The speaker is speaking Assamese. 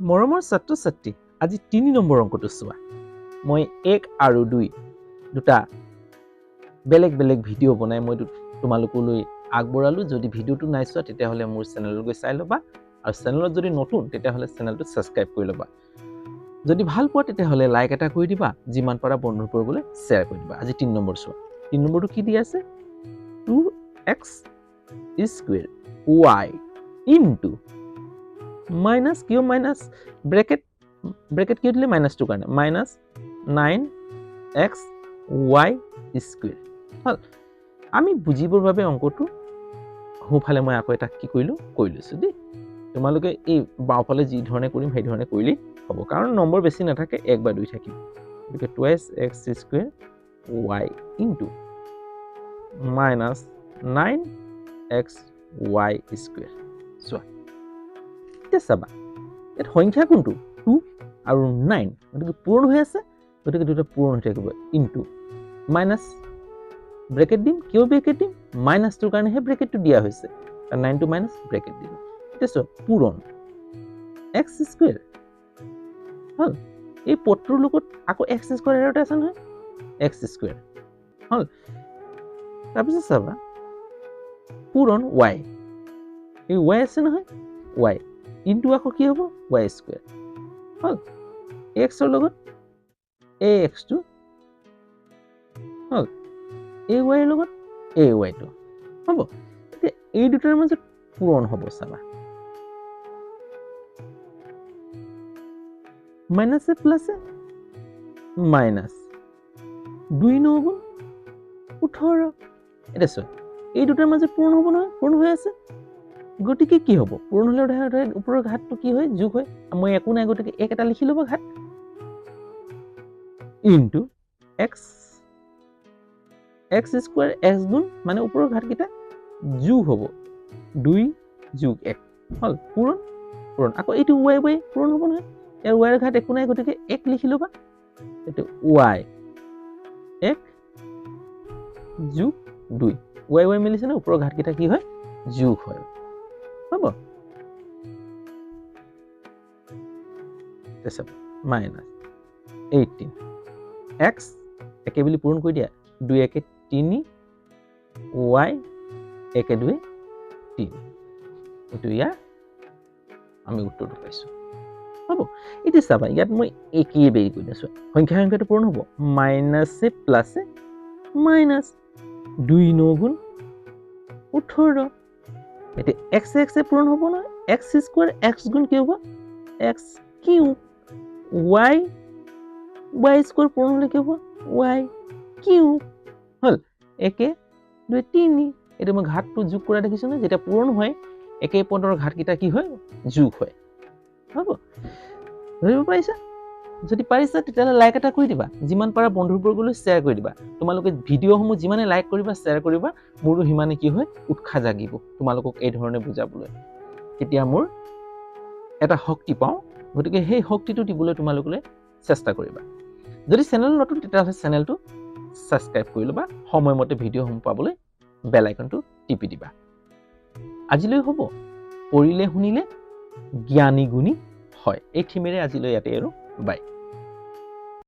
মৰমৰ ছাত্ৰ-ছাত্ৰী, আজি 3 নম্বৰ অংকটো চোৱা। মই 1 আৰু 2 দুটা বেলেগ বেলেগ ভিডিঅ' বনাই মই তোমালোকলৈ আগবঢ়ালো। যদি ভিডিঅ'টো নাই চোৱা তেতিয়াহ'লে মোৰ চেনেলত গৈ চাই ল'বা, আৰু চেনেলত যদি নতুন তেতিয়াহ'লে চেনেলটো ছাবস্ক্ৰাইব কৰি ল'বা। যদি ভাল পোৱা তেতিয়াহ'লে লাইক এটা কৰি দিবা, যিমান পাৰা বন্ধুবৰ্গলৈ শ্বেয়াৰ কৰি দিবা। আজি 3 নম্বৰ চোৱা। 3 নম্বৰটো কি দি আছে? 2x square y into minus, কিয় মাইনাছ? ব্ৰেকেট কিয় দিলে? মাইনাছটোৰ কাৰণে। Minus 9x y square। হ'ল, আমি বুজিবৰ বাবে অংকটো সোঁফালে মই আকৌ এটা কি কৰিলোঁ? কৰি লৈছোঁ দেই। তোমালোকে এই বাওঁফালে যি ধৰণে কৰিম সেই ধৰণে কৰিলেই হ'ব, কাৰণ নম্বৰ বেছি নাথাকে, 1 বা 2 থাকিব। গতিকে 2x square y into minus 9x y square। চোৱা, এতিয়া চাবা ইয়াত সংখ্যা কোনটো? 2 আৰু 9, গতিকে পূৰণ হৈ আছে, গতিকে দুটা পূৰণ হৈ থাকিব। ইনটু মাইনাছ, ব্ৰেকেট দিম। কিয় ব্ৰেকেট দিম? মাইনাছটোৰ কাৰণেহে ব্ৰেকেটটো দিয়া হৈছে, কাৰণ 9 টো মাইনাছ, ব্ৰেকেট দিলোঁ। এতিয়া চোৱা, পূৰণ x স্কুৱেৰ হ'ল, এই পদটোৰ লগত আকৌ x স্কুৱেৰ এটা আছে নহয়, x স্কুৱেৰ হ'ল। তাৰপিছত চাবা, পূৰণ y, এই y আছে নহয়, y ইনটু আকৌ কি হ'ব? y স্কুৱেৰ হ'ল। xৰ লগত axটো হ'ল, ay ৰ লগত ayটো হ'ব। এতিয়া এই দুটাৰ মাজত পূৰণ হ'ব। চাবা, মাইনাছে প্লাছে মাইনাছ 2 9 গুণ 18। এতিয়া চোৱা, এই দুটাৰ মাজত পূৰণ হ'ব নহয়, পূৰণ হৈ আছে, গতিকে কি হ'ব? পূৰণ হ'লে ওপৰৰ ঘাতটো কি হয়? যোগ হয়। মই একো নাই, গতিকে 1 এটা লিখি ল'ব ঘাত, ইনটু x স্কুৱেৰ x গুণ, মানে ওপৰৰ ঘাতকেইটা যোগ হ'ব, 2 যোগ 1 হ'ল। পূৰণ আকৌ এইটো y পূৰণ হ'ব নহয়, ইয়াৰ y ৰ ঘাত একো নাই, গতিকে 1 লিখি ল'বা। এইটো y 1 যোগ 2, y মিলিছে ন, ওপৰৰ ঘাতকেইটা কি হয়? যোগ হয়, হ'ব। মাইনাছ 18, x একে বুলি পূৰণ কৰি দিয়া, 2 1 3, y 1 2 3, এইটো ইয়াৰ আমি উত্তৰটো পাইছোঁ, হ'ব। এতিয়া চাবা, ইয়াত মই একেই বেৰি কৰি দিছোঁ, সংখ্যাটো পূৰণ হ'ব, মাইনাছে প্লাছে মাইনাছ 2 9 গুণ 18। এতিয়া x পূৰণ হ'ব নহয়, x স্কুৱেৰ x গুণ কি হ'ব? x কিউব, y স্কুৱেৰ পূৰণ হ'লে কি হ'ব? y কিউব হ'ল। 1 2 3, এইটো মই ঘাতটো যোগ কৰা দেখিছোঁ নহয়, যেতিয়া পূৰণ হয় একে পদৰ ঘাতকেইটা কি হয়? যোগ হয়, হ'ব। ধৰিব পাৰিছা? যদি পাৰিছা তেতিয়াহ'লে লাইক এটা কৰি দিবা, যিমান পাৰা বন্ধুবৰ্গলৈ শ্বেয়াৰ কৰি দিবা। তোমালোকে ভিডিঅ'সমূহ যিমানে লাইক কৰিবা, শ্বেয়াৰ কৰিবা, মোৰো সিমানে কি হয়? উৎসাহ জাগিব তোমালোকক এই ধৰণে বুজাবলৈ। তেতিয়া মোৰ এটা শক্তি পাওঁ, গতিকে সেই শক্তিটো দিবলৈ তোমালোকলৈ চেষ্টা কৰিবা। যদি চেনেল নতুন তেতিয়াহ'লে চেনেলটো ছাবস্ক্ৰাইব কৰি ল'বা, সময়মতে ভিডিঅ'সমূহ পাবলৈ বেল আইকনটো টিপি দিবা। আজিলৈ হ'ব, পঢ়িলে শুনিলে জ্ঞানী গুণী হয়। এই থিমেৰে আজিলৈ ইয়াতে আৰু বাই।